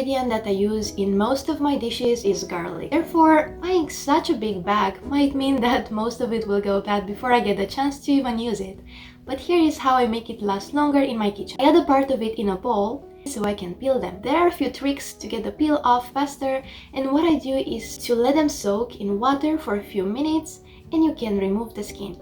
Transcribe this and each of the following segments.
ingredient that I use in most of my dishes is garlic. Therefore, buying such a big bag might mean that most of it will go bad before I get the chance to even use it. But here is how I make it last longer in my kitchen. I add a part of it in a bowl so I can peel them. There are a few tricks to get the peel off faster, and what I do is to let them soak in water for a few minutes and you can remove the skin.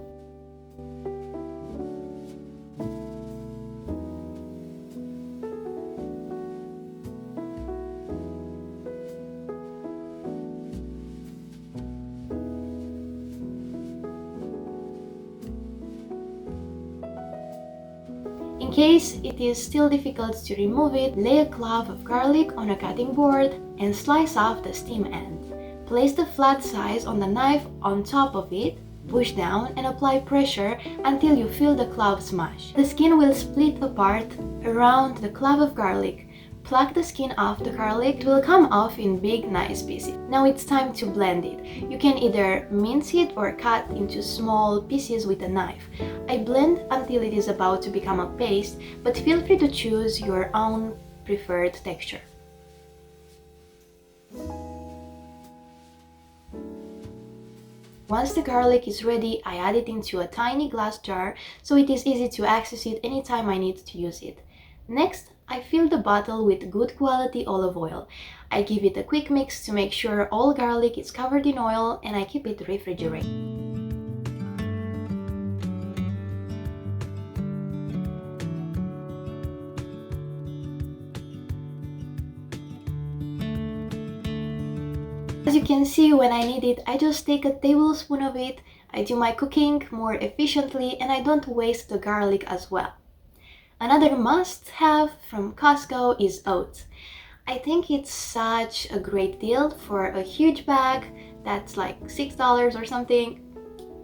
In case it is still difficult to remove it, lay a clove of garlic on a cutting board and slice off the stem end. Place the flat size on the knife on top of it, push down and apply pressure until you feel the clove smash. The skin will split apart around the clove of garlic. Pluck the skin off the garlic. It will come off in big, nice pieces. Now it's time to blend it. You can either mince it or cut into small pieces with a knife. I blend until it is about to become a paste, but feel free to choose your own preferred texture. Once the garlic is ready, I add it into a tiny glass jar so it is easy to access it anytime I need to use it. Next, I fill the bottle with good quality olive oil. I give it a quick mix to make sure all garlic is covered in oil, and I keep it refrigerated. As you can see, when I need it, I just take a tablespoon of it. I do my cooking more efficiently and I don't waste the garlic as well. Another must-have from Costco is oats. I think it's such a great deal for a huge bag that's like $6 or something.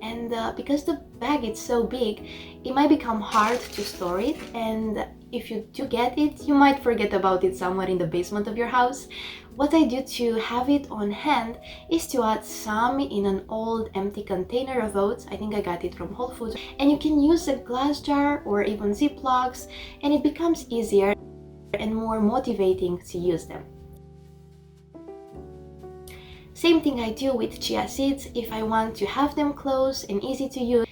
And because the bag is so big, it might become hard to store it, and if you do get it, you might forget about it somewhere in the basement of your house. What I do to have it on hand is to add some in an old empty container of oats. I think I got it from Whole Foods. And you can use a glass jar or even Ziplocs, and it becomes easier and more motivating to use them. Same thing I do with chia seeds. If I want to have them close and easy to use,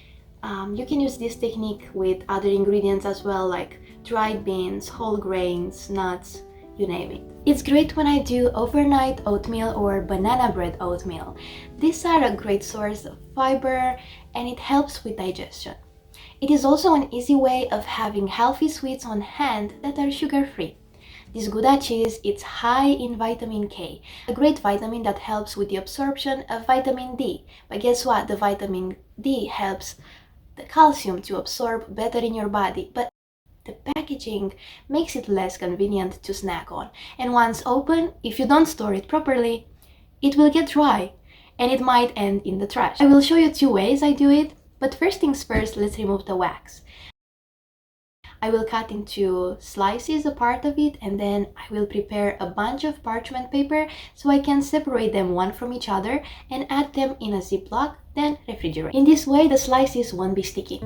you can use this technique with other ingredients as well, like dried beans, whole grains, nuts, you name it. It's great when I do overnight oatmeal or banana bread oatmeal. These are a great source of fiber and it helps with digestion. It is also an easy way of having healthy sweets on hand that are sugar-free. This Gouda cheese is high in vitamin K, a great vitamin that helps with the absorption of vitamin D. But guess what? The vitamin D helps the calcium to absorb better in your body, but the packaging makes it less convenient to snack on. And once open, if you don't store it properly, it will get dry and it might end in the trash. I will show you 2 ways I do it, but first things first, let's remove the wax. I will cut into slices a part of it, and then I will prepare a bunch of parchment paper so I can separate them one from each other and add them in a Ziploc, then refrigerate. In this way, the slices won't be sticky.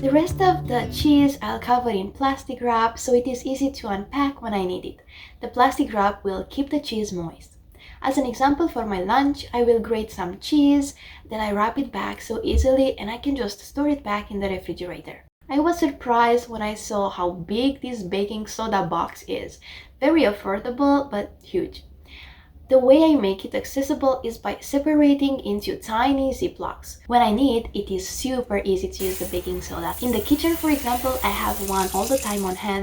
The rest of the cheese I'll cover in plastic wrap so it is easy to unpack when I need it. The plastic wrap will keep the cheese moist. As an example, for my lunch, I will grate some cheese, then I wrap it back so easily and I can just store it back in the refrigerator. I was surprised when I saw how big this baking soda box is. Very affordable, but huge. The way I make it accessible is by separating into tiny Ziplocs. When I need, it is super easy to use the baking soda. In the kitchen, for example, I have one all the time on hand.